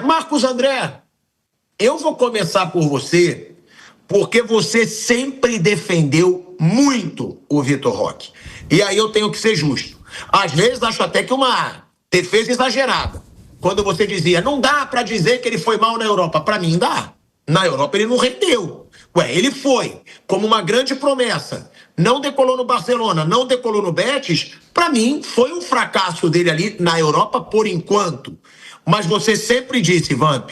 Marcos André, eu vou começar por você, porque você sempre defendeu muito o Vitor Roque. E aí eu tenho que ser justo. Às vezes acho até que uma defesa exagerada. Quando você dizia, não dá pra dizer que ele foi mal na Europa. Pra mim dá. Na Europa ele não rendeu. Ele foi como uma grande promessa. Não decolou no Barcelona, não decolou no Betis. Pra mim foi um fracasso dele ali na Europa por enquanto. Mas você sempre disse, Vamp,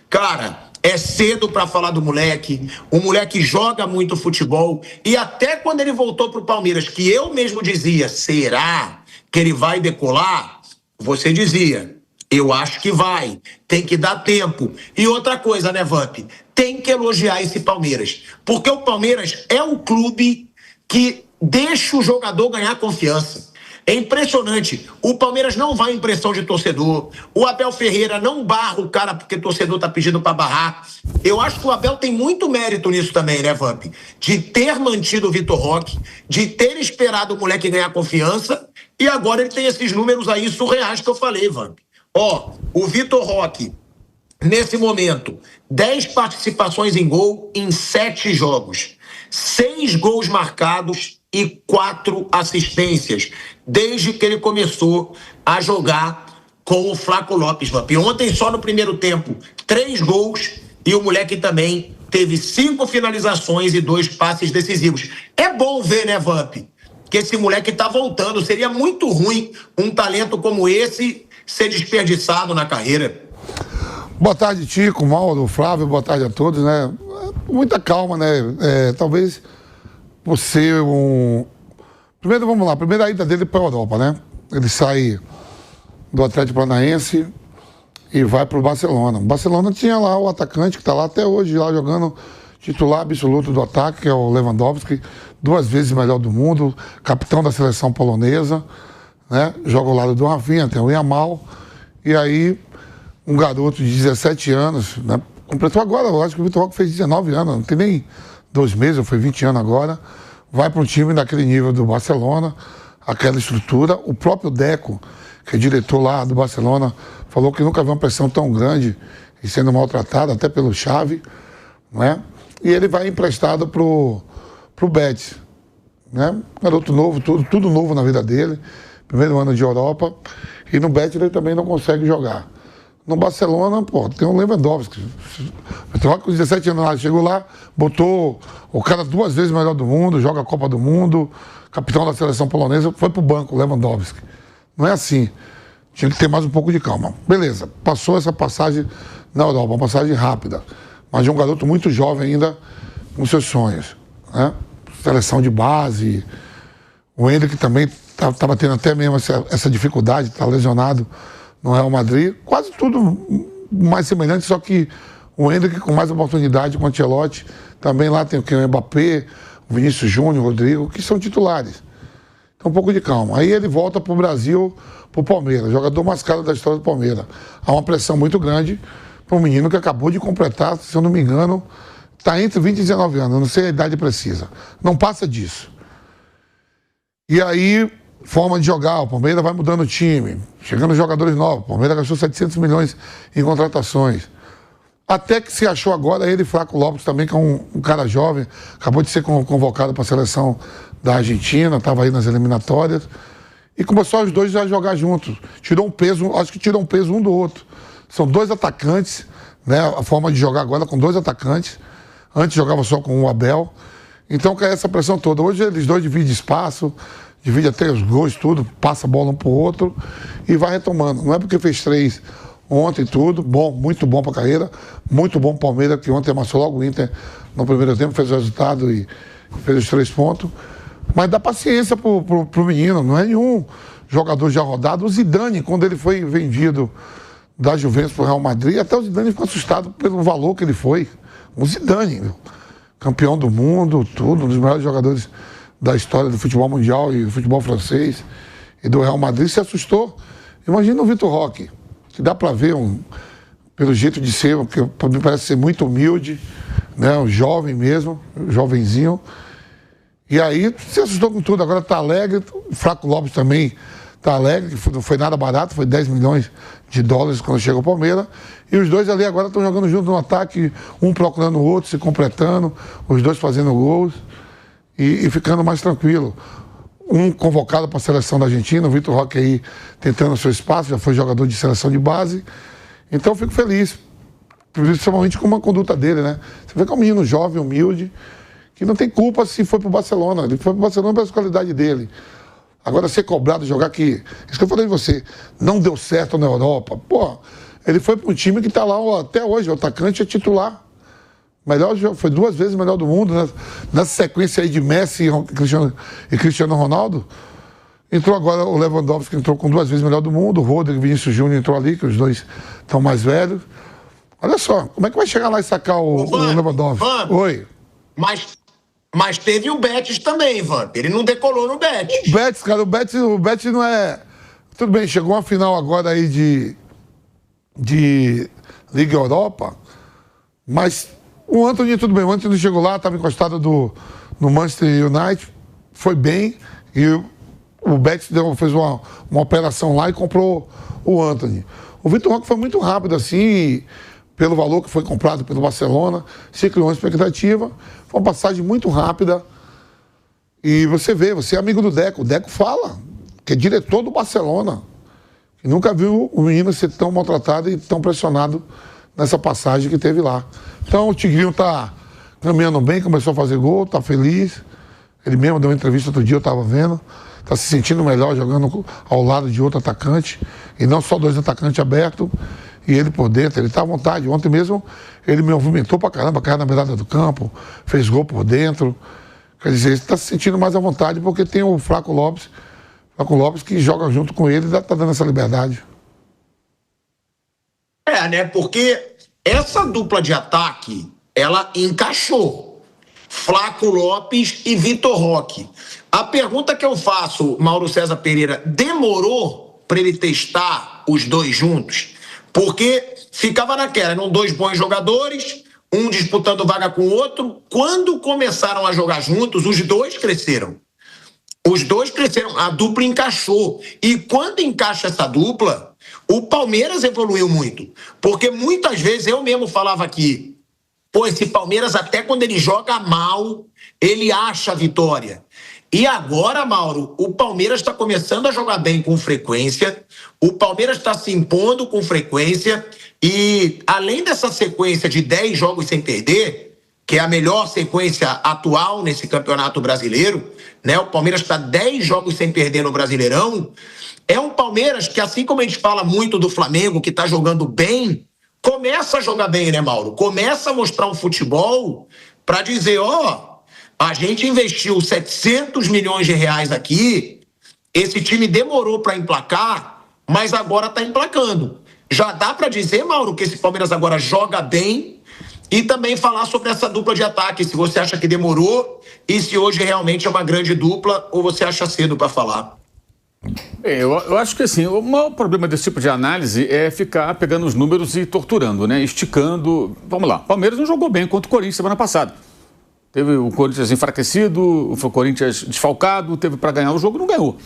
cara, é cedo pra falar do moleque. O moleque joga muito futebol. E até quando ele voltou pro Palmeiras, que eu mesmo dizia, será que ele vai decolar? Você dizia, eu acho que vai, tem que dar tempo. E outra coisa, né, Vamp? Tem que elogiar esse Palmeiras. Porque o Palmeiras é um clube que deixa o jogador ganhar confiança. É impressionante. O Palmeiras não vai em pressão de torcedor. O Abel Ferreira não barra o cara porque o torcedor tá pedindo pra barrar. Eu acho que o Abel tem muito mérito nisso também, né, Vamp? De ter mantido o Vitor Roque, de ter esperado o moleque ganhar confiança, e agora ele tem esses números aí surreais que eu falei, Vamp. O Vitor Roque, nesse momento, 10 participações em gol em 7 jogos. 6 gols marcados e 4 assistências, desde que ele começou a jogar com o Flaco Lopes, Vamp. Ontem, só no primeiro tempo, 3 gols e o moleque também teve 5 finalizações e 2 passes decisivos. É bom ver, né, Vamp, que esse moleque tá voltando. Seria muito ruim um talento como esse ser desperdiçado na carreira. Boa tarde, Tico, Mauro, Flávio, boa tarde a todos, né? Muita calma, né? Talvez por ser um... Primeiro, vamos lá, primeira ida dele para a Europa, né? Ele sai do Atlético Paranaense e vai para o Barcelona. O Barcelona tinha lá o atacante que está lá até hoje, lá jogando titular absoluto do ataque, que é o Lewandowski, 2 vezes melhor do mundo, capitão da seleção polonesa, né? Joga ao lado do Rafinha, tem o Yamal, e aí um garoto de 17 anos, né? Completou agora, eu acho que o Vitor Roque fez 19 anos, não tem nem 2 meses, foi 20 anos agora, vai para um time daquele nível do Barcelona, aquela estrutura. O próprio Deco, que é diretor lá do Barcelona, falou que nunca viu uma pressão tão grande e sendo maltratado, até pelo Xavi, né? E ele vai emprestado pro Betis, né? Garoto novo, tudo novo na vida dele, primeiro ano de Europa, e no Betis ele também não consegue jogar. No Barcelona, tem o Lewandowski. Com 17 anos lá, chegou lá, botou o cara 2 vezes melhor do mundo, joga a Copa do Mundo, capitão da seleção polonesa, foi pro banco, o Lewandowski. Não é assim. Tinha que ter mais um pouco de calma. Beleza, passou essa passagem na Europa, uma passagem rápida. Mas de um garoto muito jovem ainda, com seus sonhos, né? Seleção de base. O Hendrick também estava tendo até mesmo essa dificuldade, está lesionado no Real Madrid. Quase tudo mais semelhante, só que o Hendrick com mais oportunidade com o Ancelotti. Também lá tem o Mbappé, o Vinícius Júnior, o Rodrigo, que são titulares. Então um pouco de calma. Aí ele volta para o Brasil, para o Palmeiras, jogador mais caro da história do Palmeiras. Há uma pressão muito grande para um menino que acabou de completar, se eu não me engano, está entre 20 e 19 anos, eu não sei a idade precisa. Não passa disso. E aí, forma de jogar, o Palmeiras vai mudando o time, chegando jogadores novos, o Palmeiras gastou 700 milhões em contratações. Até que se achou agora ele, Flaco Lopes, também, que é um cara jovem, acabou de ser convocado para a seleção da Argentina, estava aí nas eliminatórias, e começou os dois a jogar juntos. Tirou um peso, acho que tirou um peso um do outro. São 2 atacantes, né? A forma de jogar agora com 2 atacantes. Antes jogava só com o Abel. Então cai essa pressão toda. Hoje eles dois dividem espaço, dividem até os gols, tudo, passa a bola um pro outro e vai retomando. Não é porque fez 3 ontem, tudo, bom, muito bom pra carreira, muito bom pro Palmeiras, que ontem amassou logo o Inter no primeiro tempo, fez o resultado e fez os 3 pontos. Mas dá paciência pro menino, não é nenhum jogador já rodado. O Zidane, quando ele foi vendido da Juventus pro Real Madrid, até o Zidane ficou assustado pelo valor que ele foi. O Zidane, campeão do mundo, tudo, um dos melhores jogadores da história do futebol mundial e do futebol francês e do Real Madrid, se assustou. Imagina o Vitor Roque, que dá para ver, pelo jeito de ser, que para mim parece ser muito humilde, né, um jovem mesmo, um jovenzinho. E aí se assustou com tudo, agora está alegre. O Flaco Lopes também tá alegre, que não foi nada barato, foi 10 milhões de dólares quando chegou ao Palmeiras. E os dois ali agora estão jogando junto no ataque, um procurando o outro, se completando, os dois fazendo gols e ficando mais tranquilo. Um convocado para a seleção da Argentina, o Vitor Roque aí tentando o seu espaço, já foi jogador de seleção de base. Então eu fico feliz, principalmente com uma conduta dele, né? Você vê que é um menino jovem, humilde, que não tem culpa se foi pro Barcelona. Ele foi pro Barcelona pela qualidade dele. Agora ser cobrado, jogar aqui, isso que eu falei de você, não deu certo na Europa. Pô, ele foi para um time que está lá até hoje, o atacante é titular. Melhor, foi 2 vezes melhor do mundo, né? Nessa sequência aí de Messi e Cristiano Ronaldo. Entrou agora o Lewandowski, que entrou com 2 vezes melhor do mundo, o Rodrigo e Vinícius Júnior entrou ali, que os dois estão mais velhos. Olha só, como é que vai chegar lá e sacar o Lewandowski? Oi. Mas teve o Betis também, Vamp. Ele não decolou no Betis. O Betis, cara, o Betis não é... Tudo bem, chegou uma final agora aí de Liga Europa, mas o Antony, tudo bem, o Antony chegou lá, estava encostado no Manchester United, foi bem, e o Betis fez uma operação lá e comprou o Antony. O Vitor Roque foi muito rápido assim, pelo valor que foi comprado pelo Barcelona, se criou uma expectativa, foi uma passagem muito rápida. E você vê, você é amigo do Deco, o Deco fala, que é diretor do Barcelona, que nunca viu o menino ser tão maltratado e tão pressionado nessa passagem que teve lá. Então o Tigrinho tá caminhando bem, começou a fazer gol, tá feliz. Ele mesmo deu uma entrevista outro dia, eu tava vendo. Tá se sentindo melhor jogando ao lado de outro atacante, e não só 2 atacantes abertos, e ele por dentro, ele tá à vontade. Ontem mesmo ele me movimentou pra caramba, caiu na beirada do campo, fez gol por dentro. Quer dizer, ele tá se sentindo mais à vontade porque tem o Flaco Lopes que joga junto com ele e tá dando essa liberdade. Né? Porque essa dupla de ataque, ela encaixou. Flaco Lopes e Vitor Roque. A pergunta que eu faço, Mauro César Pereira, demorou para ele testar os dois juntos? Porque ficava naquela, eram 2 bons jogadores, um disputando vaga com o outro. Quando começaram a jogar juntos, os dois cresceram. Os dois cresceram, a dupla encaixou. E quando encaixa essa dupla, o Palmeiras evoluiu muito. Porque muitas vezes eu mesmo falava aqui, pô, esse Palmeiras até quando ele joga mal, ele acha a vitória. E agora, Mauro, o Palmeiras está começando a jogar bem com frequência, o Palmeiras está se impondo com frequência e, além dessa sequência de 10 jogos sem perder, que é a melhor sequência atual nesse campeonato brasileiro, né? O Palmeiras está 10 jogos sem perder no Brasileirão. É um Palmeiras que, assim como a gente fala muito do Flamengo, que está jogando bem, começa a jogar bem, né, Mauro? Começa a mostrar um futebol para dizer, a gente investiu 700 milhões de reais aqui, esse time demorou para emplacar, mas agora está emplacando. Já dá para dizer, Mauro, que esse Palmeiras agora joga bem e também falar sobre essa dupla de ataque, se você acha que demorou e se hoje realmente é uma grande dupla ou você acha cedo para falar. Eu acho que assim, o maior problema desse tipo de análise é ficar pegando os números e torturando, né? Esticando. Vamos lá, o Palmeiras não jogou bem contra o Corinthians semana passada. Teve o Corinthians enfraquecido, o Corinthians desfalcado, teve para ganhar o jogo, não ganhou.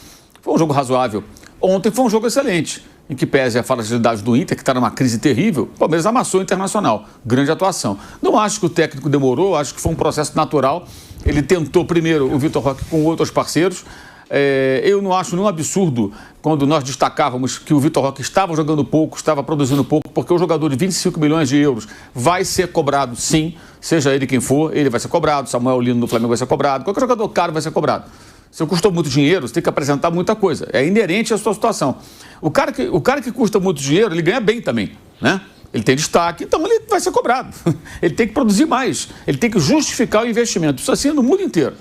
Foi um jogo razoável. Ontem foi um jogo excelente, em que pese a fragilidade do Inter, que está numa crise terrível, o Palmeiras amassou o Internacional. Grande atuação. Não acho que o técnico demorou, acho que foi um processo natural. Ele tentou primeiro o Vitor Roque com outros parceiros. Eu não acho nenhum absurdo quando nós destacávamos que o Vitor Roque estava jogando pouco, estava produzindo pouco, porque o jogador de 25 milhões de euros vai ser cobrado, sim, seja ele quem for, ele vai ser cobrado, Samuel Lino do Flamengo vai ser cobrado, qualquer jogador caro vai ser cobrado. Se custou muito dinheiro, você tem que apresentar muita coisa, é inerente à sua situação. O cara que custa muito dinheiro, ele ganha bem também, né? Ele tem destaque, então ele vai ser cobrado. Ele tem que produzir mais, ele tem que justificar o investimento, isso assim no mundo inteiro.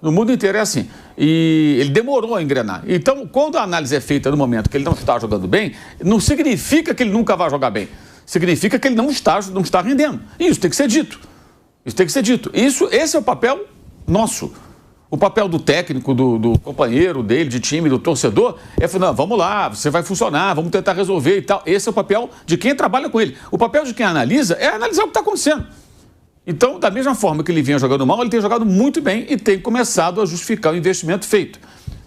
No mundo inteiro é assim. E ele demorou a engrenar. Então, quando a análise é feita no momento que ele não está jogando bem, não significa que ele nunca vai jogar bem. Significa que ele não está rendendo. E isso tem que ser dito. Isso tem que ser dito. Esse é o papel nosso. O papel do técnico, do companheiro dele, de time, do torcedor, é falar, não, vamos lá, você vai funcionar, vamos tentar resolver e tal. Esse é o papel de quem trabalha com ele. O papel de quem analisa é analisar o que está acontecendo. Então, da mesma forma que ele vinha jogando mal, ele tem jogado muito bem e tem começado a justificar o investimento feito.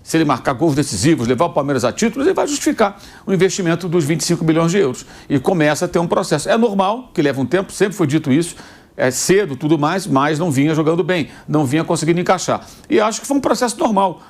se ele marcar gols decisivos, levar o Palmeiras a títulos, ele vai justificar o investimento dos 25 milhões de euros. E começa a ter um processo. É normal que leva um tempo, sempre foi dito isso, é cedo, tudo mais, mas não vinha jogando bem, não vinha conseguindo encaixar. E acho que foi um processo normal.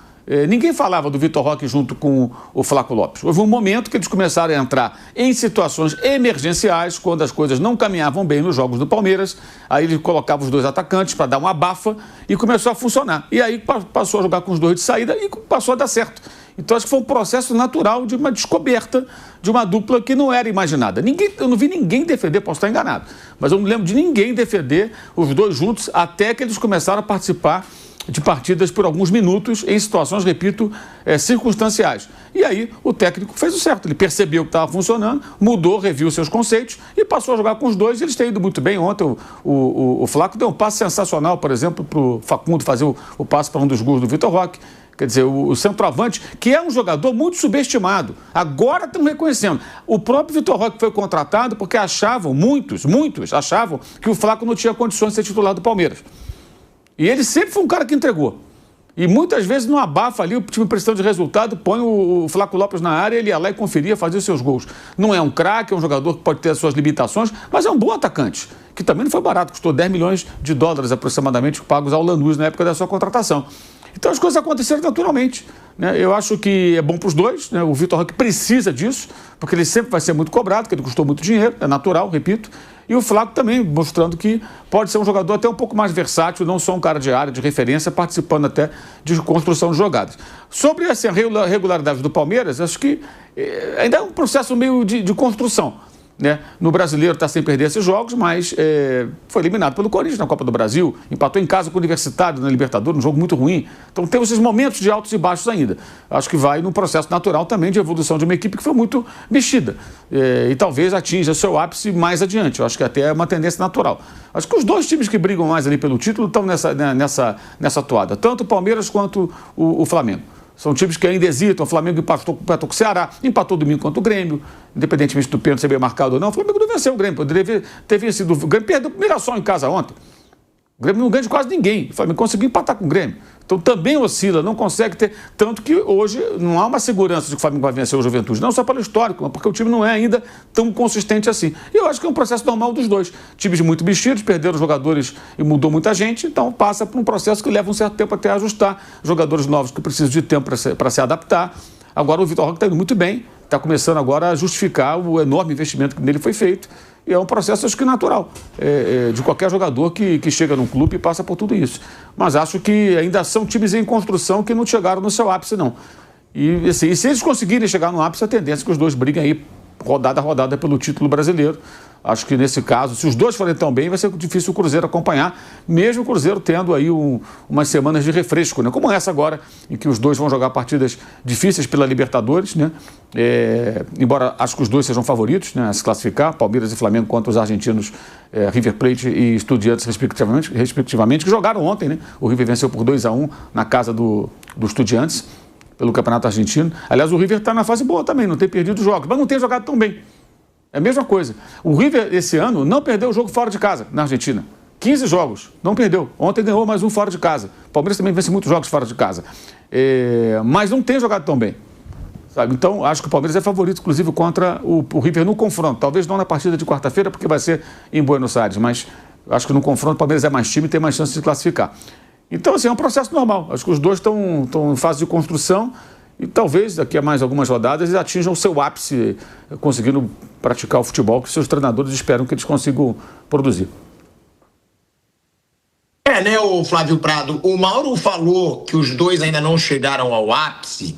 Ninguém falava do Vitor Roque junto com o Flávio Lopes. Houve um momento que eles começaram a entrar em situações emergenciais, quando as coisas não caminhavam bem nos jogos do Palmeiras. Aí ele colocava os dois atacantes para dar uma abafa e começou a funcionar. E aí passou a jogar com os dois de saída e passou a dar certo. Então acho que foi um processo natural de uma descoberta de uma dupla que não era imaginada. Eu não vi ninguém defender, posso estar enganado, mas eu não lembro de ninguém defender os dois juntos até que eles começaram a participar de partidas por alguns minutos em situações, repito, circunstanciais. E aí o técnico fez o certo, ele percebeu que estava funcionando, mudou, reviu seus conceitos e passou a jogar com os dois e eles têm ido muito bem. Ontem o Flaco deu um passe sensacional, por exemplo, para o Facundo fazer o passe para um dos gols do Vitor Roque. Quer dizer, o centroavante, que é um jogador muito subestimado. Agora estão reconhecendo. O próprio Vitor Roque foi contratado porque achavam, muitos achavam que o Flaco não tinha condições de ser titular do Palmeiras. E ele sempre foi um cara que entregou. E muitas vezes não abafa ali, o time precisando de resultado, põe o Flávio Lopes na área, ele ia lá e conferia, fazia os seus gols. Não é um craque, é um jogador que pode ter as suas limitações, mas é um bom atacante, que também não foi barato, custou 10 milhões de dólares aproximadamente pagos ao Lanús na época da sua contratação. Então as coisas aconteceram naturalmente, né? Eu acho que é bom para os dois, né? O Vitor Roque precisa disso, porque ele sempre vai ser muito cobrado, porque ele custou muito dinheiro, é natural, repito. E o Flávio também mostrando que pode ser um jogador até um pouco mais versátil, não só um cara de área, de referência, participando até de construção de jogadas. Sobre essa regularidade do Palmeiras, acho que ainda é um processo meio de construção. Né? No Brasileiro está sem perder esses jogos, mas foi eliminado pelo Corinthians na Copa do Brasil, empatou em casa com o Universitário na Libertadores, um jogo muito ruim. Então tem esses momentos de altos e baixos ainda. Acho que vai num processo natural também de evolução de uma equipe que foi muito mexida e talvez atinja o seu ápice mais adiante. Eu acho que até é uma tendência natural. Acho que os dois times que brigam mais ali pelo título estão nessa toada, tanto o Palmeiras quanto o Flamengo. São times que ainda hesitam. O Flamengo empatou com o Ceará, empatou domingo contra o Grêmio, independentemente do pênalti ser bem marcado ou não. O Flamengo não venceu o Grêmio, poderia ter vencido. O Grêmio perdeu o Mirassol em casa ontem. O Grêmio não ganha de quase ninguém. O Flamengo conseguiu empatar com o Grêmio. Então também oscila, não consegue ter. Tanto que hoje não há uma segurança de que o Flamengo vai vencer o Juventude, não só pelo histórico, mas porque o time não é ainda tão consistente assim. E eu acho que é um processo normal dos dois. Times muito mexidos, perderam jogadores e mudou muita gente, então passa por um processo que leva um certo tempo até ajustar. Jogadores novos que precisam de tempo para se adaptar. Agora o Vitor Roque está indo muito bem, está começando agora a justificar o enorme investimento que nele foi feito. E é um processo, acho que natural, de qualquer jogador que chega num clube e passa por tudo isso. Mas acho que ainda são times em construção que não chegaram no seu ápice, não. E, assim, e se eles conseguirem chegar no ápice, a tendência é que os dois briguem aí, rodada a rodada, pelo título brasileiro. Acho que nesse caso, se os dois forem tão bem, vai ser difícil o Cruzeiro acompanhar, mesmo o Cruzeiro tendo aí umas semanas de refresco, né? Como essa agora, em que os dois vão jogar partidas difíceis pela Libertadores, né? Embora acho que os dois sejam favoritos, né, a se classificar, Palmeiras e Flamengo contra os argentinos River Plate e Estudiantes, respectivamente, que jogaram ontem, né? O River venceu por 2-1 na casa do Estudiantes, pelo Campeonato Argentino. Aliás, o River está na fase boa também, não tem perdido jogos, mas não tem jogado tão bem. É a mesma coisa. O River, esse ano, não perdeu o jogo fora de casa, na Argentina. 15 jogos, não perdeu. Ontem ganhou mais um fora de casa. O Palmeiras também vence muitos jogos fora de casa. Mas não tem jogado tão bem. Sabe? Então, acho que o Palmeiras é favorito, inclusive, contra o River no confronto. Talvez não na partida de quarta-feira, porque vai ser em Buenos Aires. Mas acho que no confronto o Palmeiras é mais time e tem mais chance de se classificar. Então, assim, é um processo normal. Acho que os dois estão em fase de construção. E talvez daqui a mais algumas rodadas eles atinjam o seu ápice, conseguindo praticar o futebol que seus treinadores esperam que eles consigam produzir. Né, o Flávio Prado? O Mauro falou que os dois ainda não chegaram ao ápice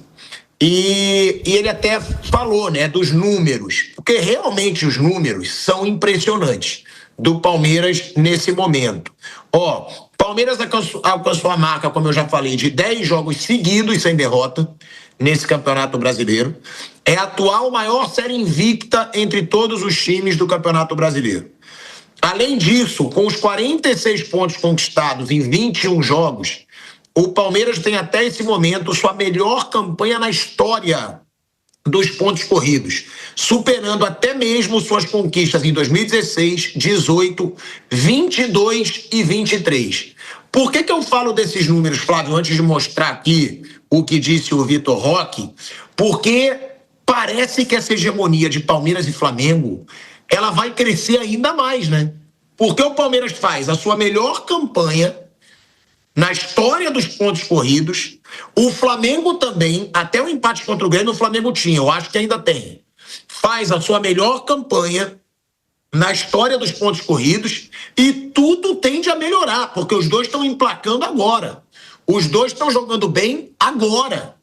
e ele até falou, né, dos números, porque realmente os números são impressionantes do Palmeiras nesse momento. Palmeiras alcançou a marca, como eu já falei, de 10 jogos seguidos sem derrota nesse Campeonato Brasileiro. É a atual maior série invicta entre todos os times do Campeonato Brasileiro. Além disso, com os 46 pontos conquistados em 21 jogos, o Palmeiras tem até esse momento sua melhor campanha na história dos pontos corridos, superando até mesmo suas conquistas em 2016, 18, 22 e 23. Por que eu falo desses números, Flávio, antes de mostrar aqui o que disse o Vitor Roque, porque parece que essa hegemonia de Palmeiras e Flamengo, ela vai crescer ainda mais, né? Porque o Palmeiras faz a sua melhor campanha na história dos pontos corridos. O Flamengo também, até o empate contra o Grêmio, o Flamengo tinha, eu acho que ainda tem. Faz a sua melhor campanha na história dos pontos corridos e tudo tende a melhorar, porque os dois estão emplacando agora. Os dois estão jogando bem agora.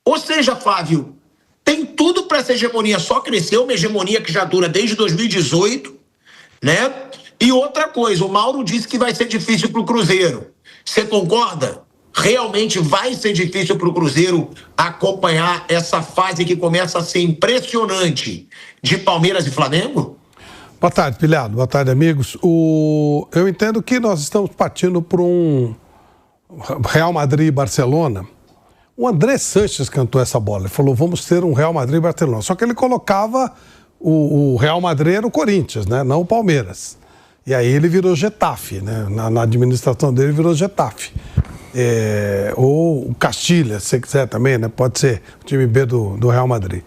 Ou seja, Flávio, tem tudo para essa hegemonia só crescer, uma hegemonia que já dura desde 2018, né? E outra coisa, o Mauro disse que vai ser difícil para o Cruzeiro. Você concorda? Realmente vai ser difícil para o Cruzeiro acompanhar essa fase que começa a ser impressionante de Palmeiras e Flamengo? Boa tarde, Pilhado. Boa tarde, amigos. Eu entendo que nós estamos partindo por um Real Madrid e Barcelona. O André Sanches cantou essa bola. Ele falou, vamos ter um Real Madrid e Barcelona. Só que ele colocava o Real Madrid no Corinthians, né? Não o Palmeiras. E aí ele virou Getafe, né? Na administração dele virou Getafe. Ou o Castilha, se você quiser também, né? Pode ser o time B do Real Madrid.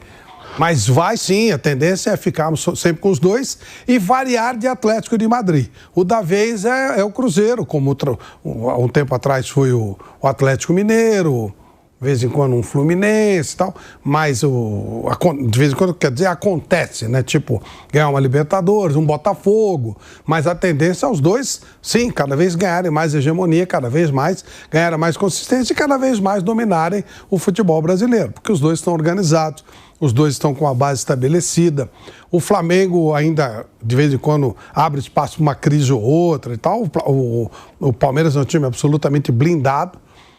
Mas vai sim, a tendência é ficarmos sempre com os dois e variar de Atlético de Madrid. O da vez é o Cruzeiro, como há um tempo atrás foi o Atlético Mineiro, de vez em quando um Fluminense e tal, mas de vez em quando, quer dizer, acontece, né? Tipo, ganhar uma Libertadores, um Botafogo, mas a tendência é os dois, sim, cada vez ganharem mais hegemonia, cada vez mais ganharem mais consistência e cada vez mais dominarem o futebol brasileiro, porque os dois estão organizados, os dois estão com a base estabelecida. O Flamengo ainda, de vez em quando, abre espaço para uma crise ou outra e tal. O Palmeiras é um time absolutamente blindado.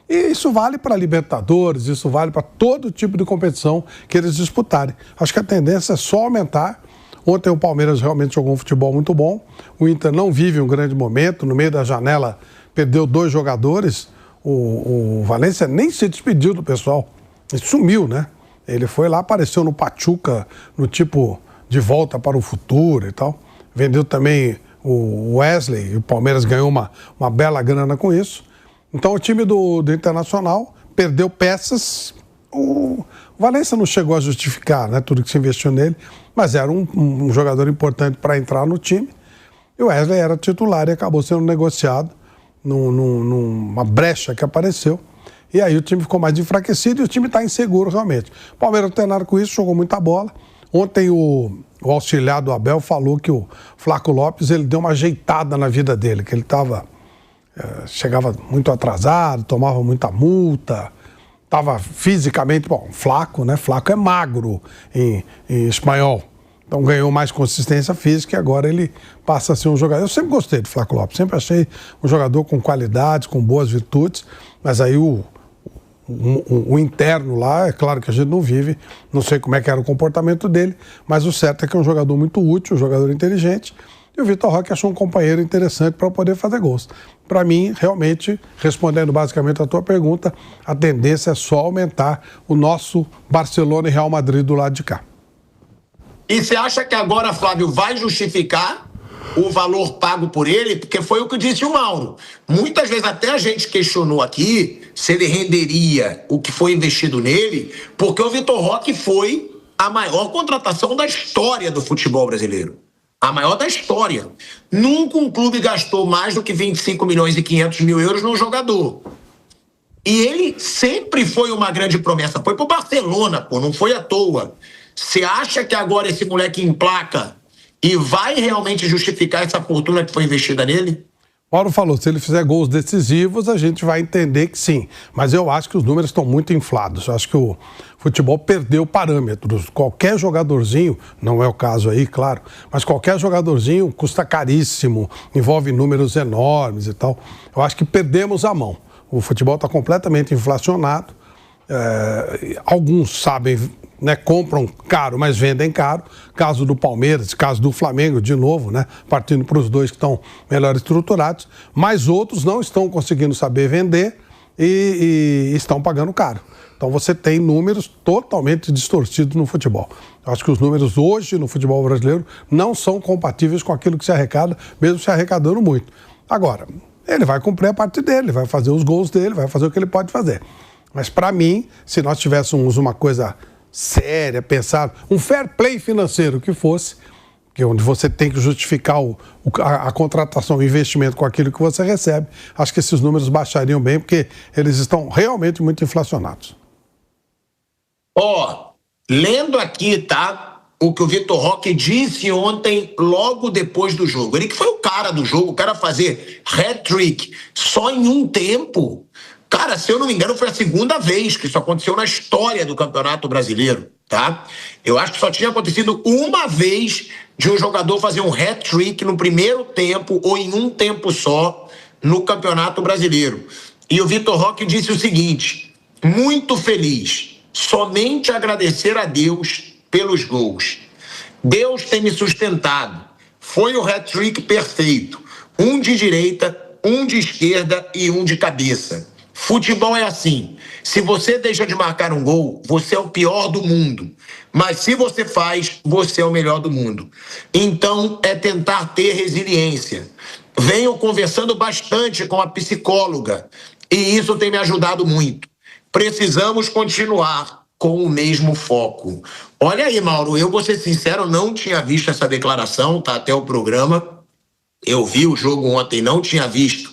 E isso vale para Libertadores, isso vale para todo tipo de competição que eles disputarem. Acho que a tendência é só aumentar. Ontem o Palmeiras realmente jogou um futebol muito bom. O Inter não vive um grande momento. No meio da janela, perdeu 2 jogadores. O Valência nem se despediu do pessoal. Ele sumiu, né? Ele foi lá, apareceu no Pachuca, no tipo de volta para o futuro e tal. Vendeu também o Wesley, e o Palmeiras ganhou uma bela grana com isso. Então o time do Internacional perdeu peças. O Valência não chegou a justificar, né, tudo que se investiu nele, mas era um jogador importante para entrar no time. E o Wesley era titular e acabou sendo negociado numa brecha que apareceu. E aí o time ficou mais enfraquecido e o time está inseguro realmente. O Palmeiras não tem nada com isso, jogou muita bola. Ontem o auxiliar do Abel falou que o Flaco Lopes ele deu uma ajeitada na vida dele, que ele chegava muito atrasado, tomava muita multa, estava fisicamente, flaco, né? Flaco é magro em espanhol. Então ganhou mais consistência física e agora ele passa a ser um jogador. Eu sempre gostei do Flaco Lopes, sempre achei um jogador com qualidades, com boas virtudes, mas aí o interno lá, é claro que a gente não vive, não sei como é que era o comportamento dele, mas o certo é que é um jogador muito útil, um jogador inteligente, e o Vitor Roque achou um companheiro interessante para poder fazer gols. Para mim, realmente, respondendo basicamente a tua pergunta, a tendência é só aumentar o nosso Barcelona e Real Madrid do lado de cá. E você acha que agora, Flávio, vai justificar o valor pago por ele? Porque foi o que disse o Mauro. Muitas vezes até a gente questionou aqui se ele renderia o que foi investido nele, porque o Vitor Roque foi a maior contratação da história do futebol brasileiro. A maior da história. Nunca um clube gastou mais do que 25 milhões e 500 mil euros num jogador. E ele sempre foi uma grande promessa. Foi pro Barcelona, não foi à toa. Você acha que agora esse moleque emplaca e vai realmente justificar essa fortuna que foi investida nele? Mauro falou, se ele fizer gols decisivos, a gente vai entender que sim. Mas eu acho que os números estão muito inflados. Eu acho que o futebol perdeu parâmetros. Qualquer jogadorzinho, não é o caso aí, claro, mas qualquer jogadorzinho custa caríssimo, envolve números enormes e tal. Eu acho que perdemos a mão. O futebol está completamente inflacionado. Alguns sabem, né, compram caro, mas vendem caro. Caso do Palmeiras, caso do Flamengo, de novo, né, partindo para os dois que estão melhor estruturados. Mas outros não estão conseguindo saber vender e estão pagando caro. Então você tem números totalmente distorcidos no futebol. Eu acho que os números hoje no futebol brasileiro não são compatíveis com aquilo que se arrecada, mesmo se arrecadando muito. Agora, ele vai cumprir a parte dele, vai fazer os gols dele, vai fazer o que ele pode fazer. Mas para mim, se nós tivéssemos uma coisa séria, pensar, um fair play financeiro que fosse, que onde você tem que justificar a contratação, o investimento com aquilo que você recebe, acho que esses números baixariam bem, porque eles estão realmente muito inflacionados. Lendo aqui, tá? O que o Vitor Roque disse ontem, logo depois do jogo. Ele que foi o cara do jogo, o cara fazer hat-trick só em um tempo. Cara, se eu não me engano, foi a segunda vez que isso aconteceu na história do Campeonato Brasileiro, tá? Eu acho que só tinha acontecido uma vez de um jogador fazer um hat-trick no primeiro tempo ou em um tempo só no Campeonato Brasileiro. E o Vitor Roque disse o seguinte: muito feliz, somente agradecer a Deus pelos gols. Deus tem me sustentado. Foi o hat-trick perfeito. Um de direita, um de esquerda e um de cabeça. Futebol é assim. Se você deixa de marcar um gol, você é o pior do mundo. Mas se você faz, você é o melhor do mundo. Então, é tentar ter resiliência. Venho conversando bastante com a psicóloga e isso tem me ajudado muito. Precisamos continuar com o mesmo foco. Olha aí, Mauro, eu vou ser sincero, não tinha visto essa declaração, tá até o programa. Eu vi o jogo ontem, não tinha visto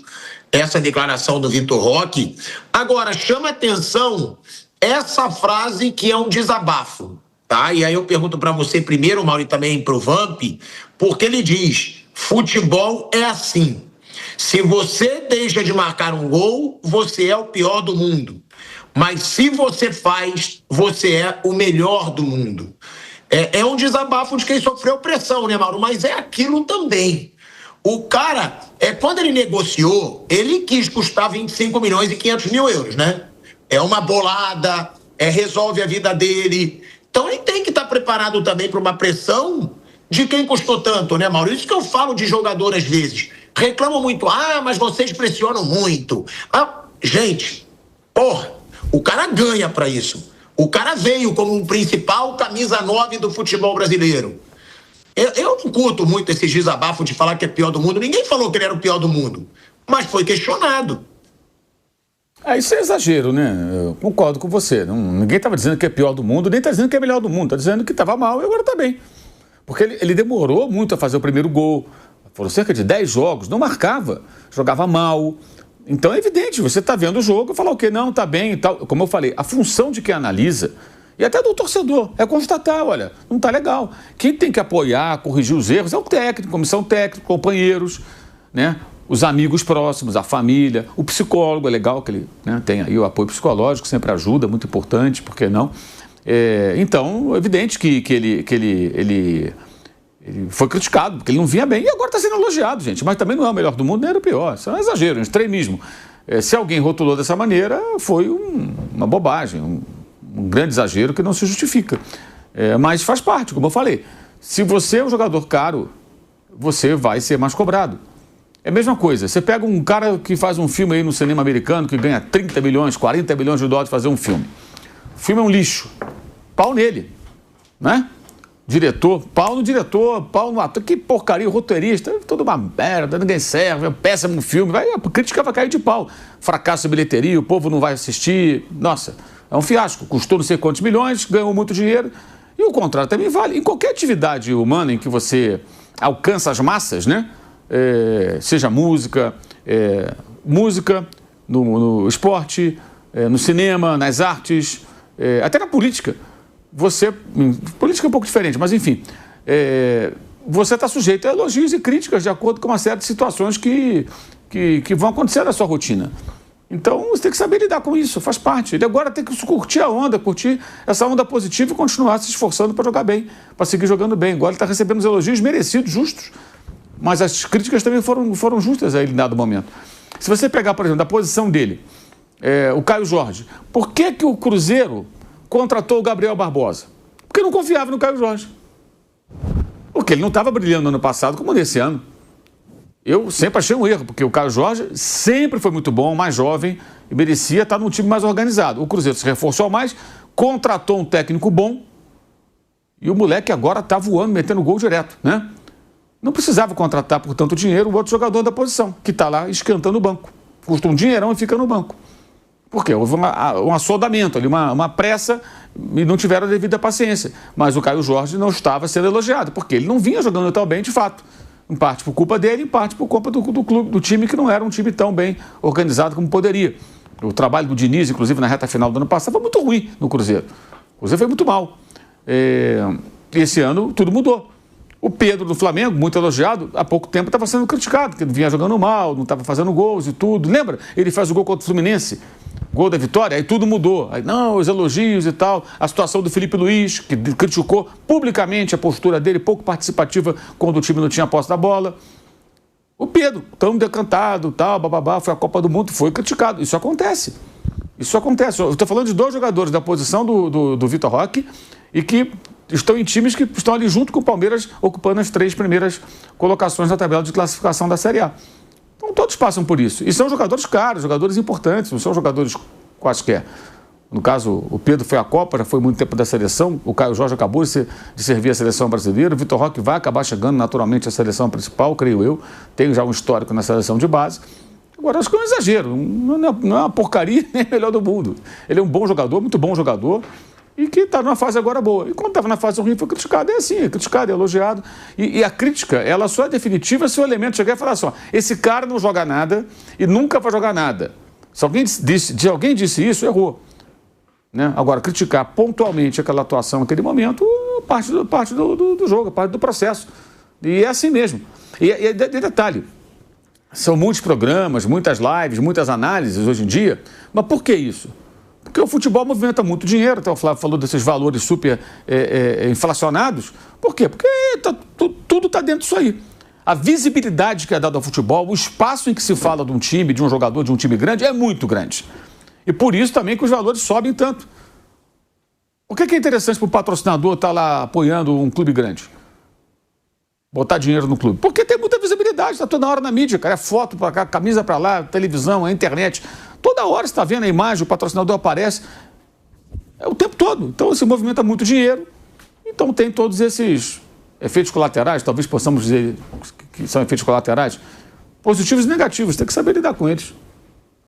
essa declaração do Vitor Roque. Agora, chama atenção essa frase que é um desabafo, tá? E aí eu pergunto para você primeiro, Mauro, e também pro Vamp, porque ele diz: futebol é assim. Se você deixa de marcar um gol, você é o pior do mundo. Mas se você faz, você é o melhor do mundo. É um desabafo de quem sofreu pressão, né, Mauro? Mas é aquilo também. O cara, quando ele negociou, ele quis custar 25 milhões e 500 mil euros, né? É uma bolada, resolve a vida dele. Então ele tem que estar preparado também para uma pressão de quem custou tanto, né, Mauro? Isso que eu falo de jogador às vezes. Reclamam muito, mas vocês pressionam muito. Gente, o cara ganha para isso. O cara veio como um principal camisa 9 do futebol brasileiro. Eu não curto muito esse desabafo de falar que é pior do mundo. Ninguém falou que ele era o pior do mundo, mas foi questionado. Isso é exagero, né? Eu concordo com você. Ninguém estava dizendo que é pior do mundo, nem está dizendo que é melhor do mundo. Está dizendo que estava mal e agora está bem. Porque ele demorou muito a fazer o primeiro gol. Foram cerca de 10 jogos, não marcava, jogava mal. Então é evidente, você está vendo o jogo e fala o quê? Não, está bem e tal. Como eu falei, a função de quem analisa, e até do torcedor, é constatar, olha, não está legal. Quem tem que apoiar, corrigir os erros é o técnico, comissão técnica, companheiros, né? Os amigos próximos, a família, o psicólogo, é legal que ele, né, tem aí o apoio psicológico, sempre ajuda, muito importante, por que não? Então, é evidente que ele foi criticado, porque ele não vinha bem, e agora está sendo elogiado, gente, mas também não é o melhor do mundo, nem era o pior, isso é um exagero, um extremismo. Se alguém rotulou dessa maneira, foi uma bobagem, um grande exagero que não se justifica. Mas faz parte, como eu falei. Se você é um jogador caro, você vai ser mais cobrado. É a mesma coisa. Você pega um cara que faz um filme aí no cinema americano, que ganha 30 milhões, 40 milhões de dólares para fazer um filme. O filme é um lixo. Pau nele, né? Diretor, pau no diretor, pau no ator. Que porcaria, roteirista, toda uma merda, ninguém serve, é um péssimo filme. A crítica vai cair de pau. Fracasso de bilheteria, o povo não vai assistir. Nossa, é um fiasco. Custou não sei quantos milhões, ganhou muito dinheiro. E o contrário também vale. Em qualquer atividade humana em que você alcança as massas, né? Seja música, no esporte, no cinema, nas artes, até na política. Política é um pouco diferente, mas enfim, você está sujeito a elogios e críticas de acordo com uma série de situações que vão acontecer na sua rotina. Então, você tem que saber lidar com isso, faz parte. Ele agora tem que curtir a onda, curtir essa onda positiva e continuar se esforçando para jogar bem, para seguir jogando bem. Agora ele está recebendo os elogios merecidos, justos, mas as críticas também foram justas a ele em dado momento. Se você pegar, por exemplo, da posição dele, o Caio Jorge, por que o Cruzeiro contratou o Gabriel Barbosa? Porque não confiava no Caio Jorge. Porque ele não estava brilhando no ano passado como nesse ano. Eu sempre achei um erro, porque o Caio Jorge sempre foi muito bom, mais jovem, e merecia estar num time mais organizado. O Cruzeiro se reforçou mais, contratou um técnico bom, e o moleque agora está voando, metendo gol direto, né? Não precisava contratar por tanto dinheiro o outro jogador da posição, que está lá esquentando o banco. Custa um dinheirão e fica no banco. Por quê? Houve um assodamento ali, uma pressa e não tiveram a devida paciência. Mas o Caio Jorge não estava sendo elogiado, porque ele não vinha jogando tão bem de fato. Em parte por culpa dele, em parte por culpa do clube, do time, que não era um time tão bem organizado como poderia. O trabalho do Diniz, inclusive na reta final do ano passado, foi muito ruim no Cruzeiro. O Cruzeiro foi muito mal. E esse ano tudo mudou. O Pedro do Flamengo, muito elogiado, há pouco tempo estava sendo criticado, que ele vinha jogando mal, não estava fazendo gols e tudo. Lembra? Ele faz o gol contra o Fluminense, gol da vitória, aí tudo mudou. Aí, não, os elogios e tal. A situação do Felipe Luiz, que criticou publicamente a postura dele, pouco participativa quando o time não tinha posse da bola. O Pedro, tão decantado, tal, bababá, foi a Copa do Mundo, foi criticado. Isso acontece. Isso acontece. Eu estou falando de 2 jogadores da posição do Vitor Roque e que estão em times que estão ali junto com o Palmeiras, ocupando as 3 primeiras colocações na tabela de classificação da Série A. Então todos passam por isso. E são jogadores caros, jogadores importantes, não são jogadores quaisquer. No caso, o Pedro foi à Copa, já foi muito tempo da seleção, o Caio Jorge acabou de servir a seleção brasileira, o Vitor Roque vai acabar chegando naturalmente à seleção principal, creio eu, tem já um histórico na seleção de base. Agora, acho que é um exagero, não é uma porcaria nem melhor do mundo. Ele é um bom jogador, muito bom jogador, e que está numa fase agora boa. E quando estava na fase ruim, foi criticado. É assim, é criticado, é elogiado. E a crítica, ela só é definitiva se o elemento chegar e falar assim, ó, esse cara não joga nada e nunca vai jogar nada. Se alguém disse isso, errou. Né? Agora, criticar pontualmente aquela atuação naquele momento, parte do jogo, parte do processo. E é assim mesmo. E detalhe, são muitos programas, muitas lives, muitas análises hoje em dia, mas por que isso? Porque o futebol movimenta muito dinheiro, até o Flávio falou desses valores super inflacionados. Por quê? Porque tudo está dentro disso aí. A visibilidade que é dada ao futebol, o espaço em que se fala de um time, de um jogador, de um time grande, é muito grande. E por isso também que os valores sobem tanto. Por que é interessante para o patrocinador estar lá apoiando um clube grande? Botar dinheiro no clube? Porque tem muita visibilidade, está toda hora na mídia, cara. É foto para cá, camisa para lá, televisão, a internet. Toda hora você está vendo a imagem, o patrocinador aparece. É o tempo todo. Então se movimenta muito dinheiro. Então tem todos esses efeitos colaterais, talvez possamos dizer que são efeitos colaterais, positivos e negativos. Tem que saber lidar com eles.